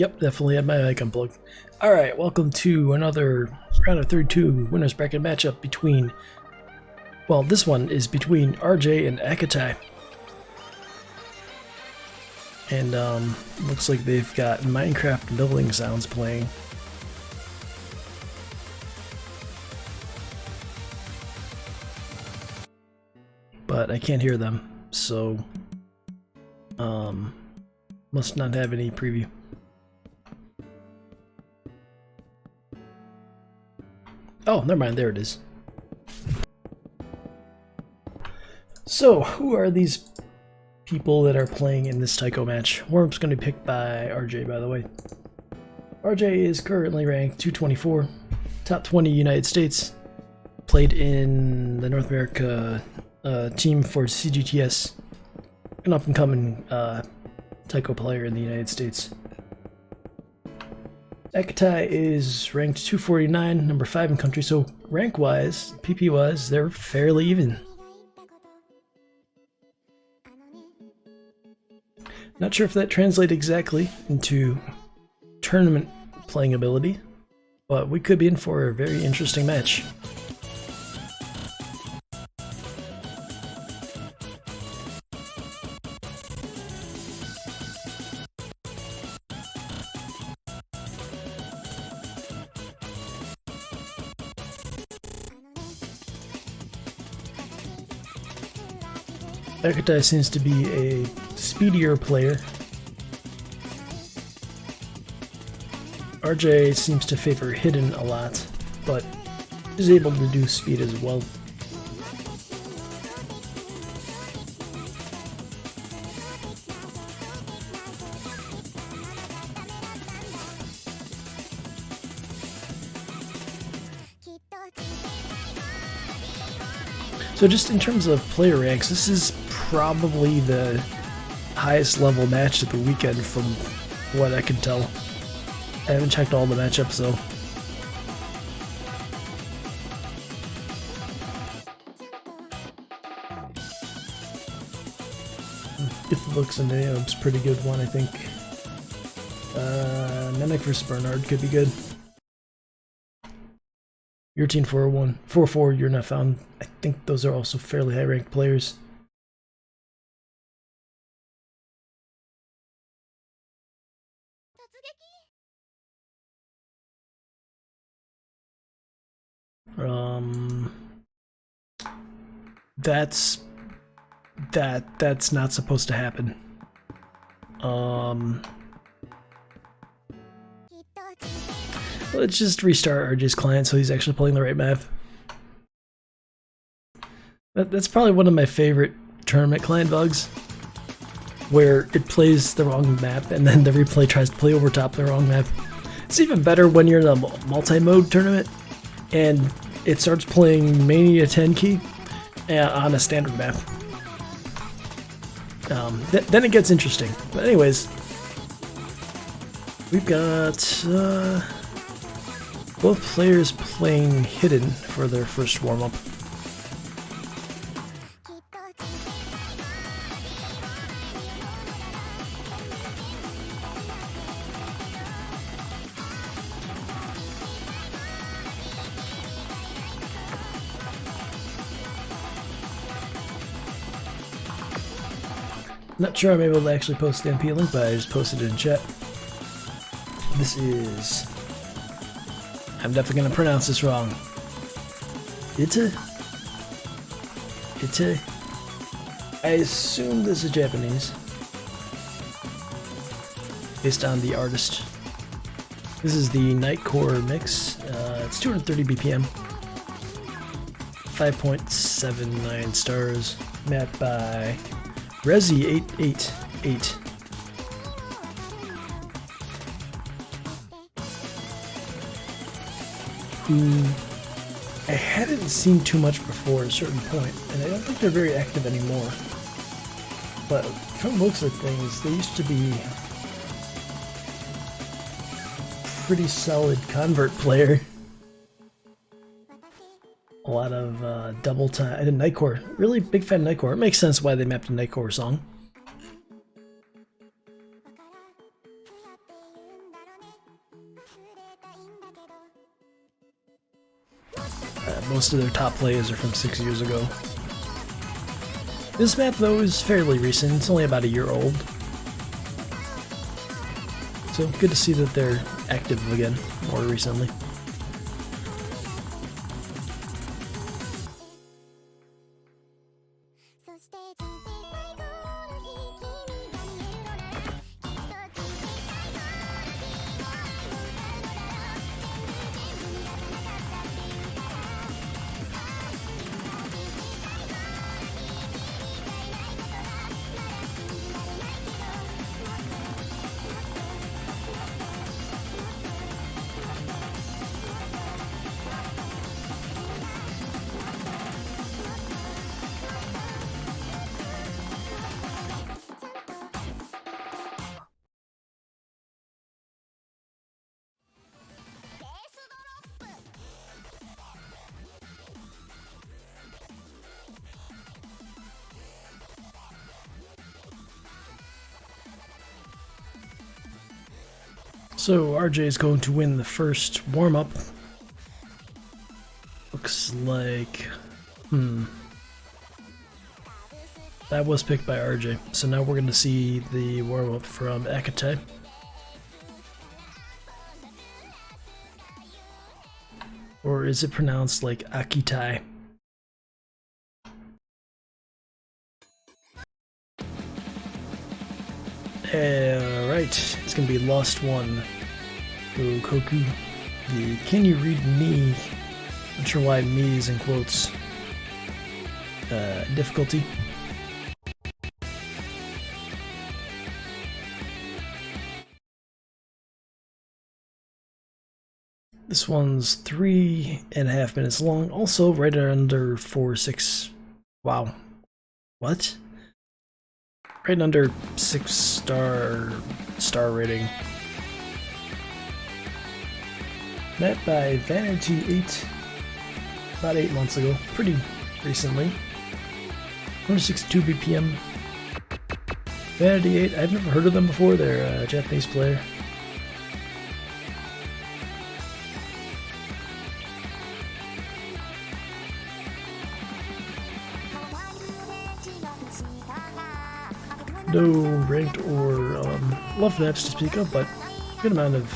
Yep, definitely had my mic unplugged. Alright, welcome to another round of 32 winners bracket matchup between, well, this one is between RJ and Akitai. And looks like they've got Minecraft building sounds playing. But I can't hear them, so must not have any preview. Oh, never mind, there it is. So, who are these people that are playing in this Taiko match? Warm-up's going to be picked by RJ, by the way. RJ is currently ranked 224, top 20 United States, played in the North America team for CGTS, an up-and-coming Taiko player in the United States. Akitai is ranked 249, number 5 in country, so rank-wise, PP-wise, they're fairly even. Not sure if that translates exactly into tournament playing ability, but we could be in for a very interesting match. Akitai seems to be a speedier player. RJ seems to favor hidden a lot, but is able to do speed as well. So just in terms of player ranks, this is probably the highest level match of the weekend from what I can tell. I haven't checked all the matchups though. If it looks in Yuiop's pretty good one, I think. NeFOX vs Bernard could be good. Your team 401, 4-4, you're not found. I think those are also fairly high ranked players. That's not supposed to happen. Let's just restart RJ's client so he's actually playing the right map. That's probably one of my favorite tournament client bugs, where it plays the wrong map and then the replay tries to play over top the wrong map. It's even better when you're in a multi-mode tournament and it starts playing Mania 10 key on a standard map. Then it gets interesting. But anyways, we've got both players playing hidden for their first warm-up. Not sure I'm able to actually post the MP link, but I just posted it in chat. This is... I'm definitely going to pronounce this wrong. Ite? I assume this is Japanese, based on the artist. This is the Nightcore mix. It's 230 BPM, 5.79 stars, mapped by Resi888. Who I hadn't seen too much before at a certain point, and I don't think they're very active anymore. But from the looks of things, they used to be a pretty solid convert player. A lot of double time. And Nightcore. Really big fan of Nightcore. It makes sense why they mapped a Nightcore song. Most of their top plays are from 6 years ago. This map, though, is fairly recent. It's only about a year old. So good to see that they're active again more recently. So RJ is going to win the first warm-up. Looks like... That was picked by RJ. So now we're going to see the warm-up from Akitai. Or is it pronounced like Akitai? Alright, it's gonna be Lost One. Koku. The Can You Read Me? Not sure why me is in quotes. Difficulty. This one's 3.5 minutes long, also right under 4.6. Wow. What? Right under 6-star rating. Met by Vanity 8 about 8 months ago, pretty recently. 162 BPM. Vanity 8, I've never heard of them before, they're a Japanese player. No ranked or love maps to speak of, but a good amount of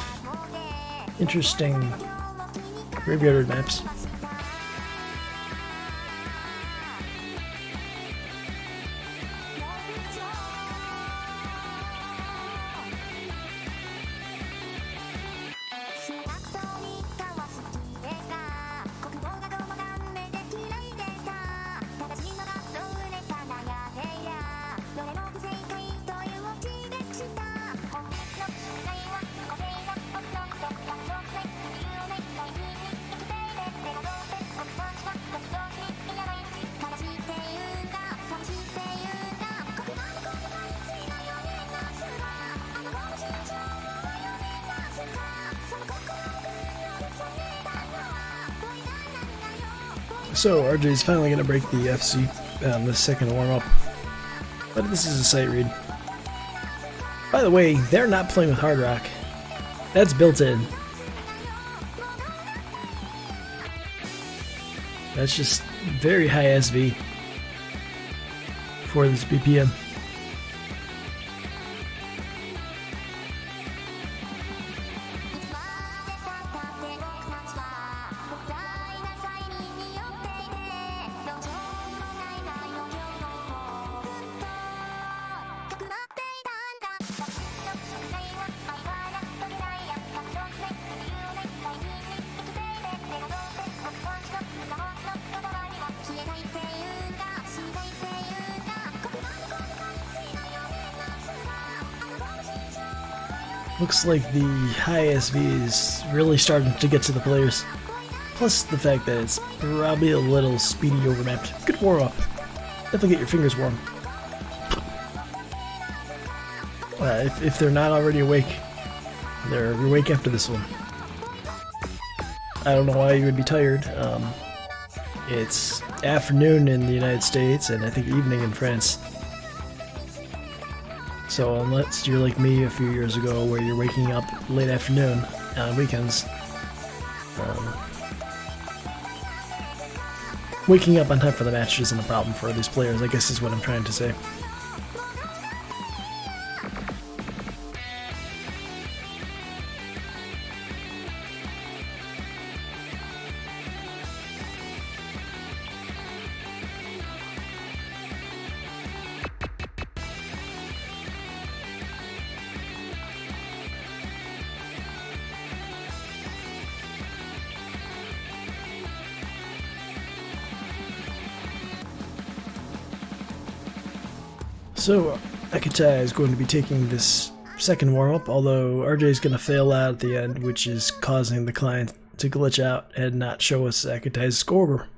interesting graveyard maps. So RJ is finally going to break the FC on the second warm-up, but this is a sight read. By the way, they're not playing with Hard Rock. That's built in. That's just very high SV for this BPM. Looks like the high SV is really starting to get to the players. Plus the fact that it's probably a little speedy overmapped. Good warm up. Definitely get your fingers warm. If they're not already awake, they're awake after this one. I don't know why you would be tired. It's afternoon in the United States and I think evening in France. So unless you're like me a few years ago where you're waking up late afternoon on weekends, waking up on time for the match isn't a problem for these players, I guess is what I'm trying to say. So, Akitai is going to be taking this second warm-up, although RJ is going to fail out at the end, which is causing the client to glitch out and not show us Akitai's score.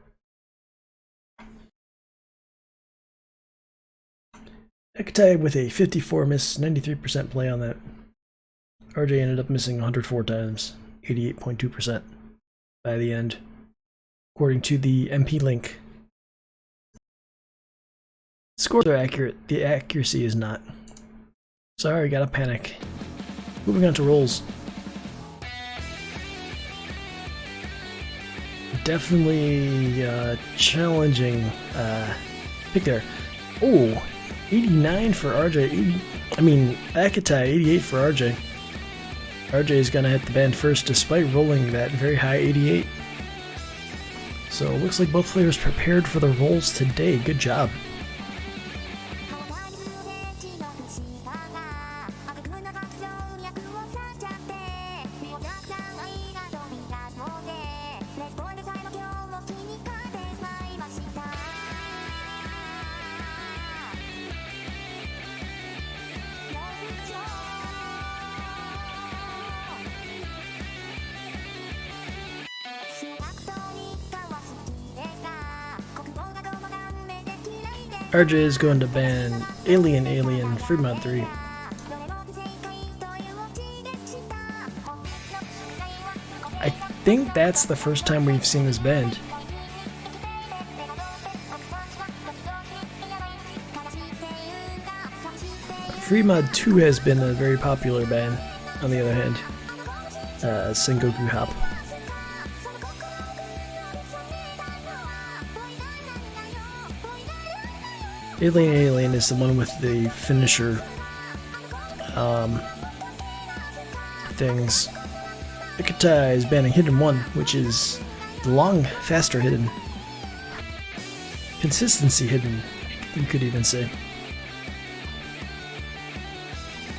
Akitai with a 54 miss, 93% play on that. RJ ended up missing 104 times, 88.2% by the end, according to the MP link. Scores are accurate, the accuracy is not. Sorry, gotta panic. Moving on to rolls. Definitely challenging pick there. Oh, 89 for RJ. Akitai, 88 for RJ. RJ is gonna hit the band first despite rolling that very high 88. So it looks like both players prepared for the rolls today. Good job. RJ is going to ban Alien Free Mod 3. I think that's the first time we've seen this banned. Free Mod 2 has been a very popular ban, on the other hand. Sengoku Hop. Alien is the one with the finisher things. Akitai is banning Hidden 1, which is long, faster hidden. Consistency hidden, you could even say.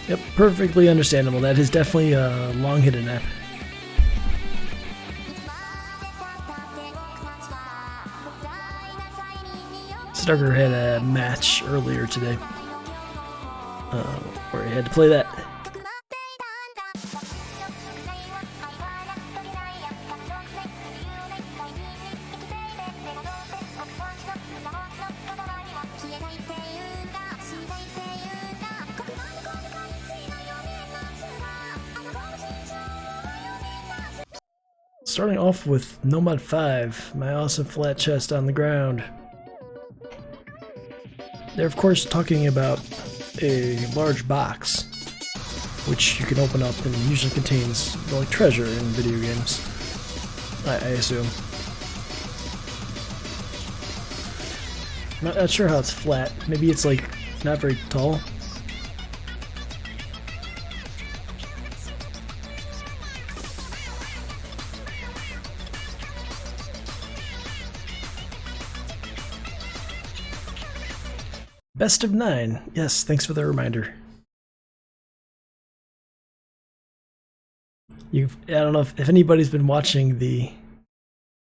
Yep, perfectly understandable. That is definitely a long hidden map. Starker had a match earlier today where he had to play that. Starting off with Nomad 5, my awesome flat chest on the ground. They're of course talking about a large box, which you can open up and usually contains like treasure in video games, I assume. Not sure how it's flat. Maybe it's like not very tall. Best of 9. Yes, thanks for the reminder. I don't know if anybody's been watching the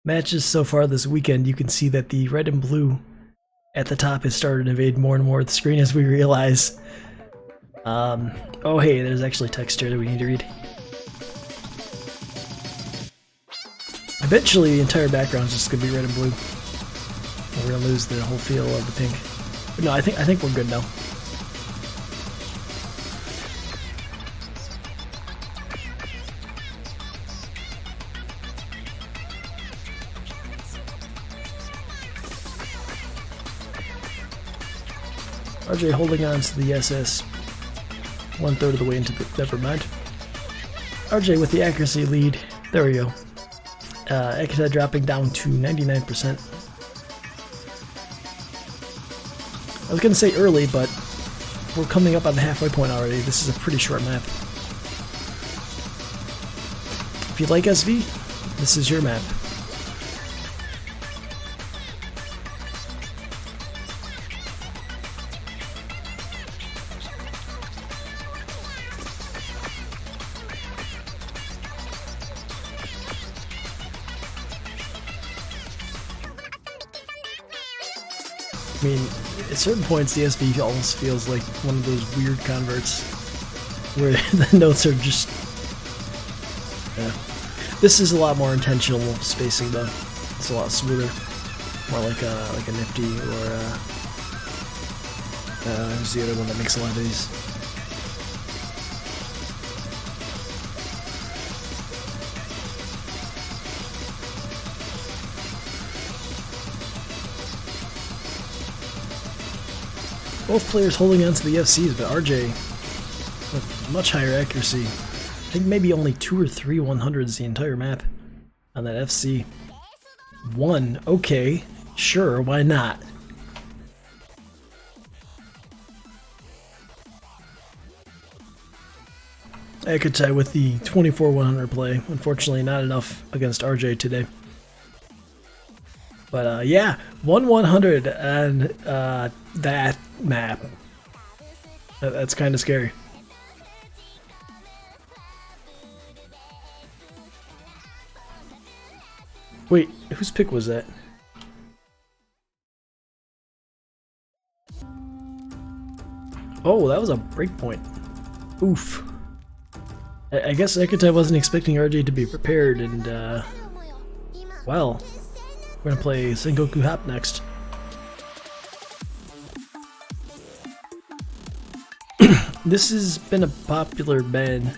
matches so far this weekend, you can see that the red and blue at the top has started to invade more and more of the screen as we realize. Oh hey, there's actually text here that we need to read. Eventually the entire background is just going to be red and blue. We're going to lose the whole feel of the pink. But no, I think we're good now. RJ holding on to the SS 1/3 of the way into the, never mind. RJ with the accuracy lead, there we go. Akitai dropping down to 99%. I was gonna say early, but we're coming up on the halfway point already. This is a pretty short map. If you like SV, this is your map. I mean, at certain points the SV almost feels like one of those weird converts where the notes are just... yeah. This is a lot more intentional spacing though. It's a lot smoother. More like a Nifty or who's the other one that makes a lot of these? Both players holding on to the FCs, but RJ with much higher accuracy. I think maybe only 2 or 3 100s the entire map on that FC. 1, okay, sure, why not? Akitai with the 24 100 play. Unfortunately, not enough against RJ today. But yeah, 1/100 on that map. That's kind of scary. Wait, whose pick was that? Oh, that was a breakpoint. Oof. I guess Akitai wasn't expecting RJ to be prepared, and well, we're gonna play Sengoku Hop next. This has been a popular ban.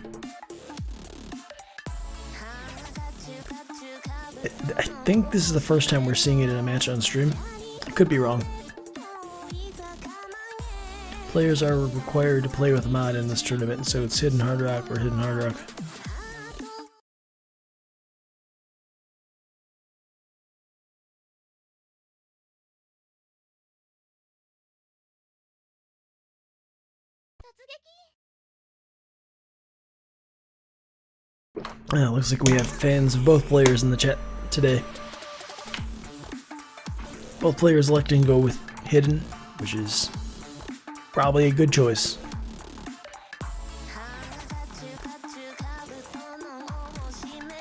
I think this is the first time we're seeing it in a match on stream. I could be wrong. Players are required to play with mod in this tournament, so it's Hidden Hard Rock or Hidden Hard Rock. Looks like we have fans of both players in the chat today. Both players electing to go with Hidden, which is probably a good choice.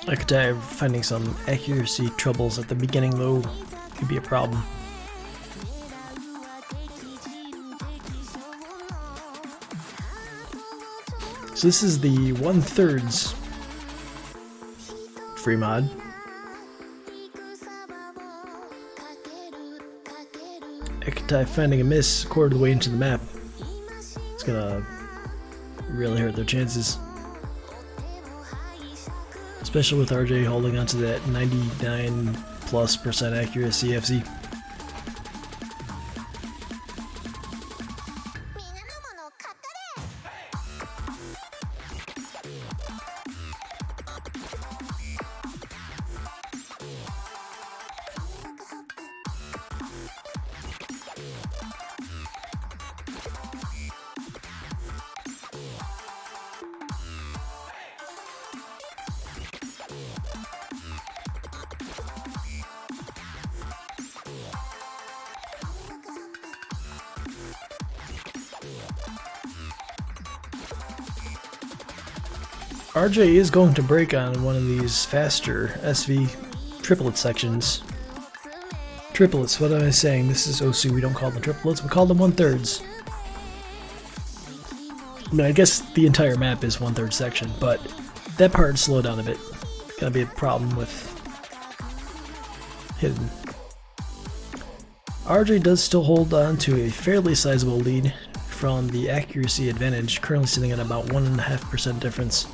Akitai finding some accuracy troubles at the beginning though could be a problem. So this is the 1/3 free mod. Akitai finding a miss a quarter of the way into the map. It's gonna really hurt their chances. Especially with RJ holding onto that 99+% accuracy FC. RJ is going to break on one of these faster SV triplet sections. Triplets, what am I saying? This is OC, we don't call them triplets, we call them 1/3s. I mean, I guess the entire map is 1/3 section, but that part slowed down a bit. Gonna be a problem with Hidden. RJ does still hold on to a fairly sizable lead from the accuracy advantage, currently sitting at about 1.5% difference.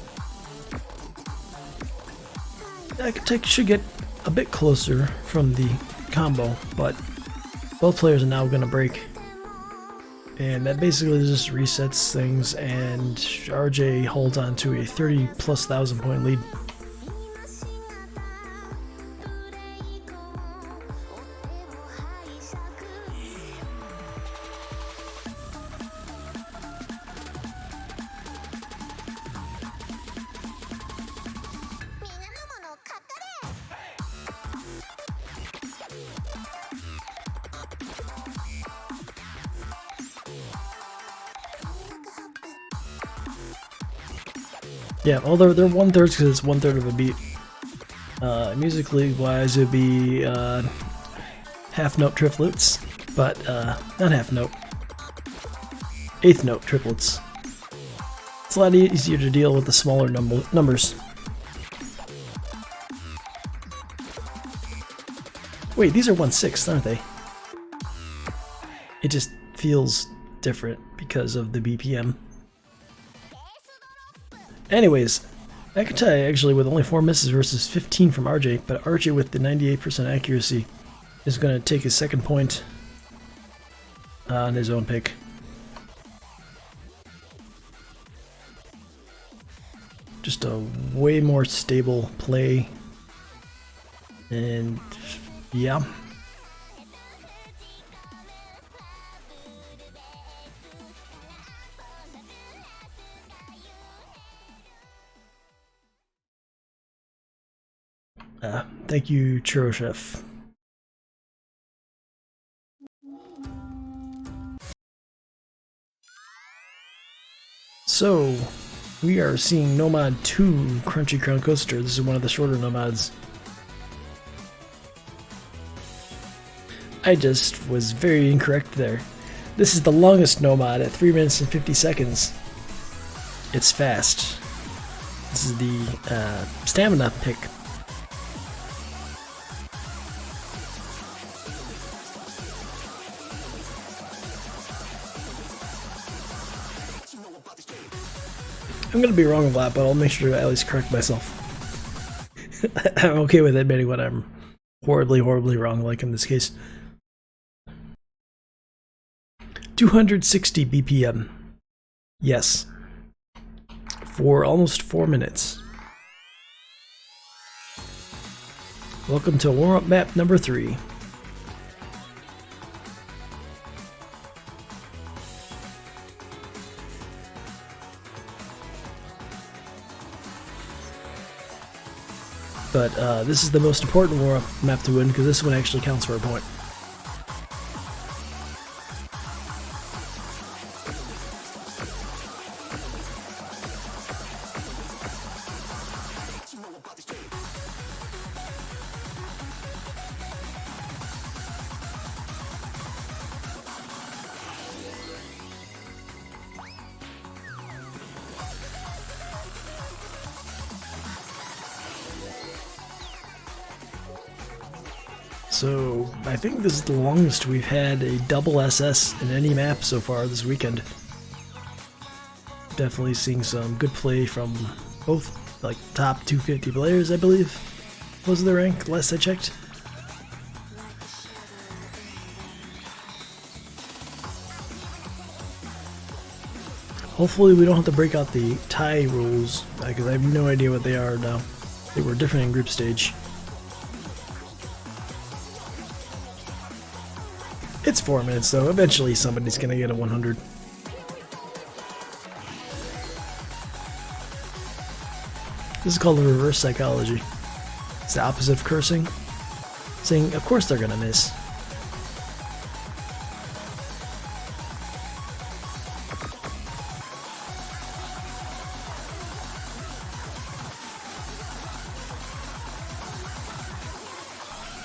Akitai should get a bit closer from the combo, but both players are now going to break. And that basically just resets things, and RJ holds on to a 30,000+ point lead. Yeah, well, they're 1/3 because it's 1/3 of a beat. Musically wise, it'd be half note triplets, but not half note, eighth note triplets. It's a lot easier to deal with the smaller numbers. Wait, these are 1/6, aren't they? It just feels different because of the BPM. Anyways, Akitai actually with only 4 misses versus 15 from RJ, but RJ with the 98% accuracy is going to take his second point on his own pick. Just a way more stable play, and yeah. Thank you, Churro Chef. So, we are seeing Nomad 2 Crunchy Crown Coaster. This is one of the shorter Nomads. I just was very incorrect there. This is the longest Nomad at 3 minutes and 50 seconds. It's fast. This is the stamina pick. I'm gonna be wrong a lot, but I'll make sure to at least correct myself. I'm okay with admitting when I'm horribly wrong, like in this case. 260 BPM. Yes. For almost 4 minutes. Welcome to warm-up map number 3. But this is the most important warm-up map to win because this one actually counts for a point. So, I think this is the longest we've had a double SS in any map so far this weekend. Definitely seeing some good play from both, like, top 250 players, I believe was the rank last I checked. Hopefully we don't have to break out the tie rules, because I have no idea what they are now. They were different in group stage. It's 4 minutes, so eventually somebody's gonna get a 100. This is called the reverse psychology. It's the opposite of cursing. Saying, of course they're gonna miss.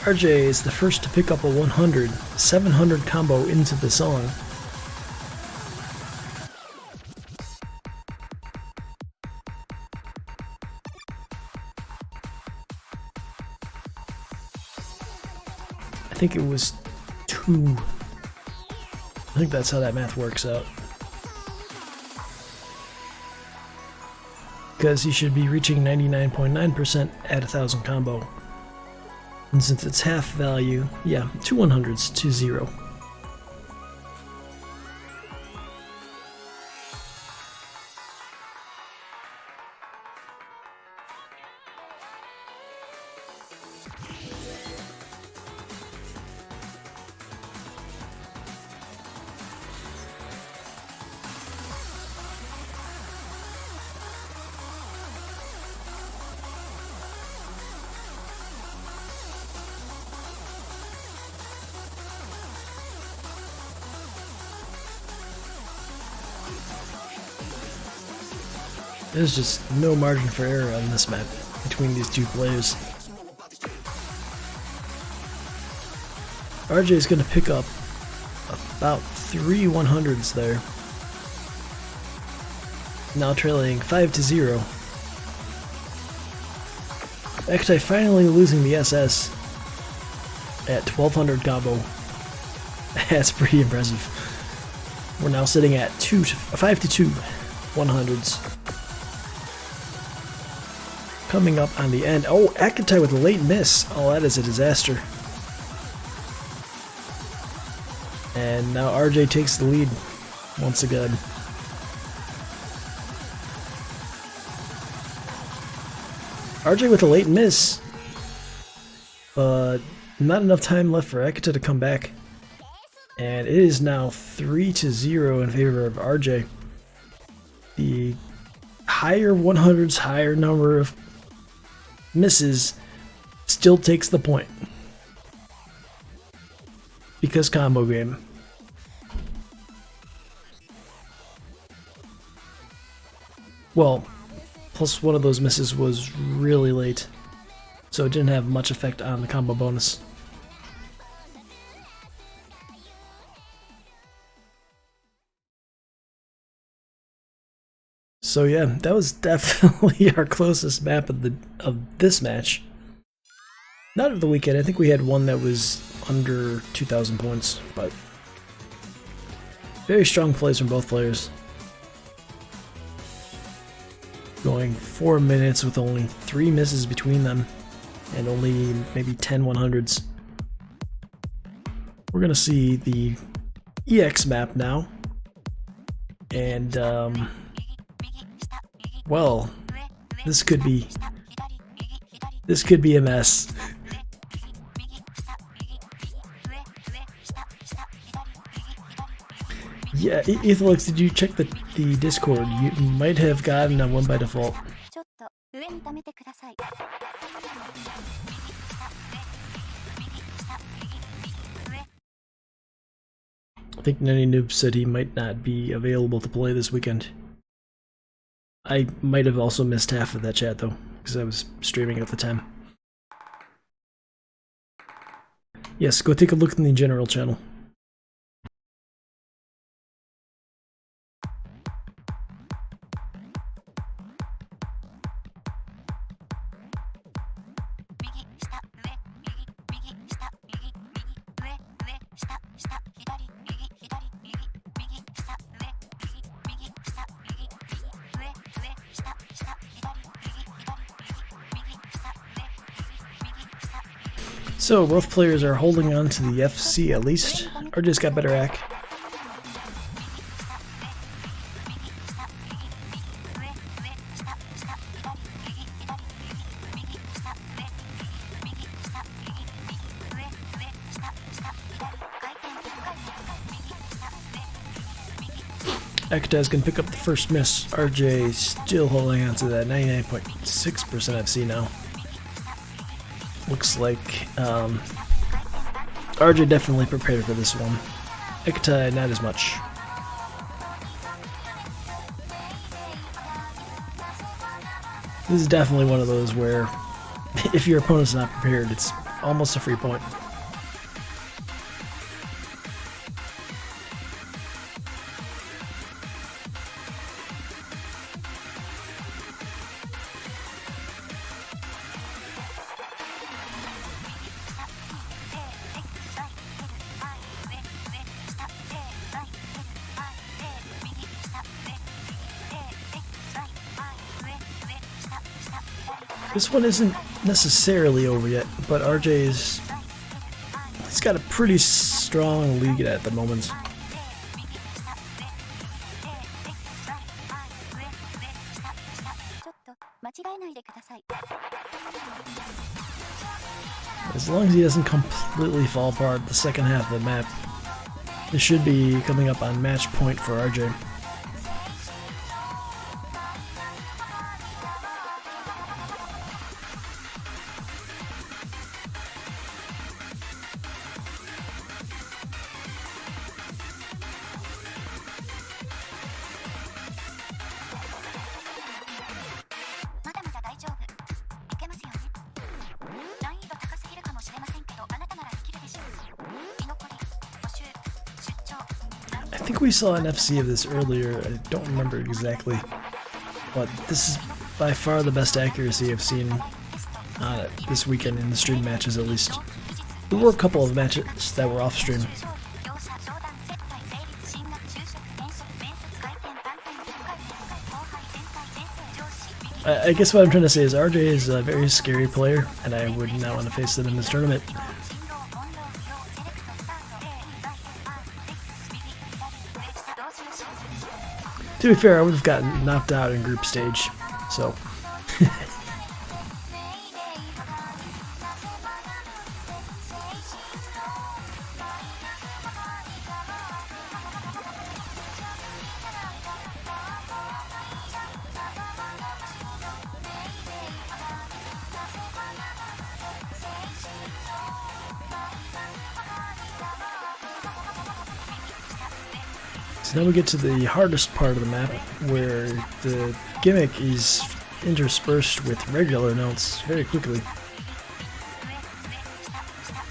RJ is the first to pick up a 100, 700 combo into the song. I think it was 2. I think that's how that math works out. Because he should be reaching 99.9% at 1,000 combo. And since it's half value, yeah, 2 100s to 0. There's just no margin for error on this map between these two players. RJ is going to pick up about 3 100s there. Now trailing 5-0. Akitai finally losing the SS at 1200 combo. That's pretty impressive. We're now sitting at 5-2 100s. Coming up on the end. Oh, Akitai with a late miss. Oh, that is a disaster. And now RJ takes the lead once again. RJ with a late miss, but not enough time left for Akitai to come back. And it is now 3-0 in favor of RJ. The higher 100s, higher number of misses still takes the point. Because combo game. Well, plus one of those misses was really late, so it didn't have much effect on the combo bonus. So yeah, that was definitely our closest map of this match. Not of the weekend. I think we had one that was under 2,000 points, but very strong plays from both players. Going 4 minutes with only 3 misses between them and only maybe 10 100s. We're gonna see the EX map now, and well, this could be a mess. Yeah, Ethelix, did you check the Discord? You might have gotten a one by default. I think Nenny Noob said he might not be available to play this weekend. I might have also missed half of that chat though, because I was streaming at the time. Yes, go take a look in the general channel. So both players are holding on to the FC at least. RJ's got better AC. Akitai's gonna pick up the first miss. RJ still holding on to that 99.6% FC now. Looks like RJ definitely prepared for this one. Akitai, not as much. This is definitely one of those where if your opponent's not prepared, it's almost a free point. This one isn't necessarily over yet, but RJ's he's got a pretty strong lead at the moment. As long as he doesn't completely fall apart the second half of the map, this should be coming up on match point for RJ. think we saw an FC of this earlier. I don't remember exactly, but this is by far the best accuracy I've seen this weekend in the stream matches, at least. There were a couple of matches that were off stream. I guess what I'm trying to say is RJ is a very scary player, and I would not want to face them in this tournament. To be fair, I would have gotten knocked out in group stage, so... So now we get to the hardest part of the map, where the gimmick is interspersed with regular notes very quickly.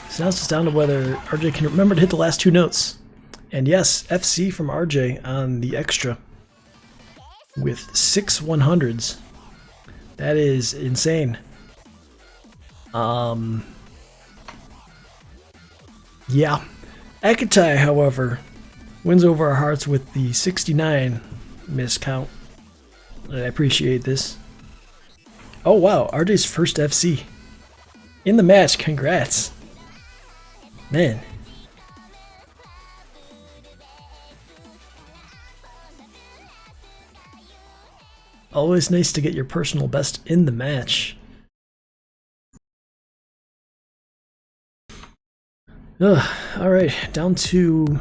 So now it's just down to whether RJ can remember to hit the last two notes. And yes, FC from RJ on the extra with 6 100s. That is insane. Yeah. Akitai, however, wins over our hearts with the 69 miscount. I appreciate this. Oh wow, RJ's first FC in the match. Congrats, man. Always nice to get your personal best in the match. Alright, down to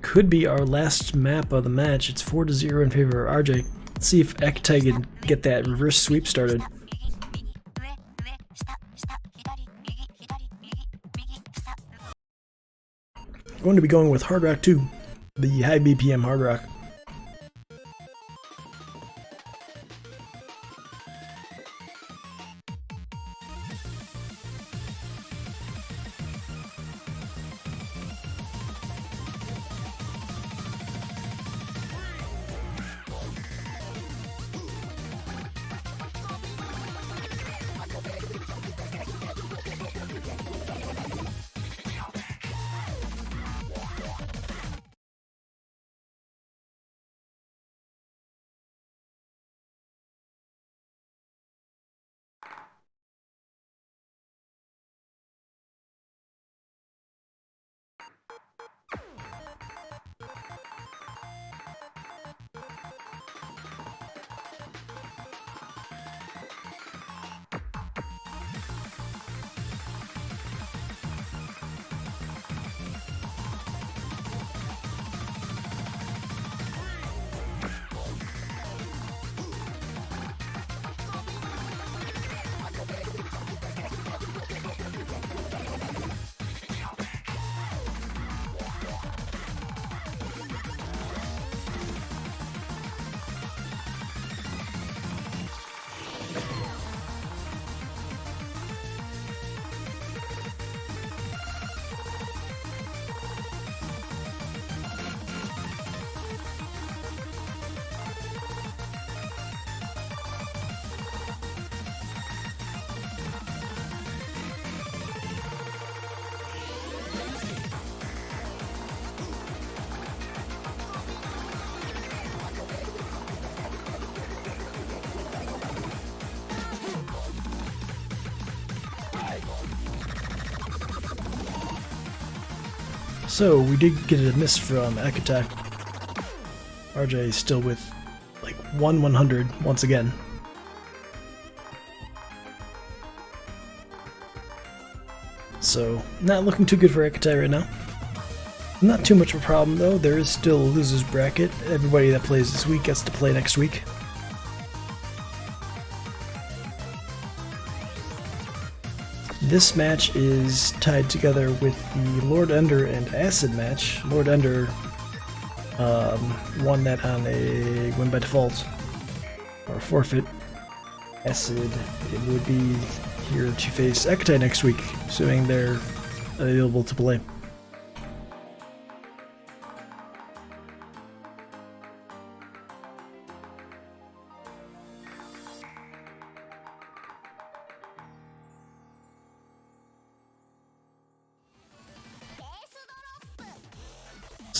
could be our last map of the match. It's 4-0 in favor of RJ. Let's see if Akitai can get that reverse sweep started. I'm going to be going with Hard Rock 2, the high BPM Hard Rock. So we did get a miss from Akitai. RJ is still with like 1/100 once again. So not looking too good for Akitai right now. Not too much of a problem though. There is still a loser's bracket. Everybody that plays this week gets to play next week. This match is tied together with the Lord Ender and Acid match. Lord Ender won that on a win by default or forfeit. Acid, it would be here to face Akitai next week, assuming they're available to play.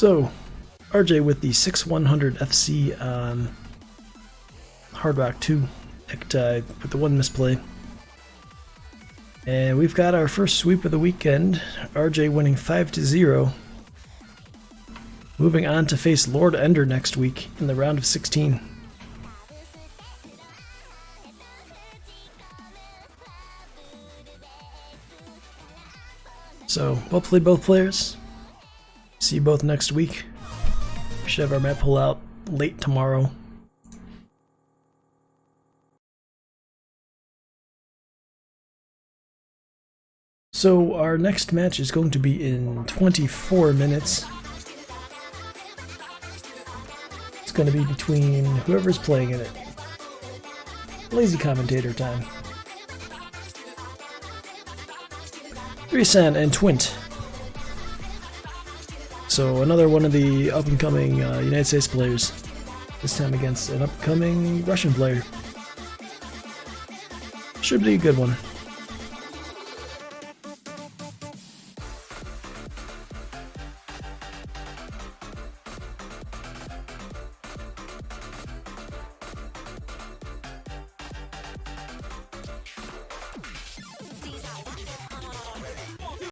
So, RJ with the 6100 FC on Hard Rock 2, Akitai with the one misplay. And we've got our first sweep of the weekend, RJ winning 5-0. Moving on to face Lord Ender next week in the round of 16. So, well played both players. See you both next week. We should have our map pull out late tomorrow. So our next match is going to be in 24 minutes. It's going to be between whoever's playing in it. Lazy commentator time. Resan and TwinT. So another one of the up-and-coming United States players. This time against an upcoming Russian player. Should be a good one.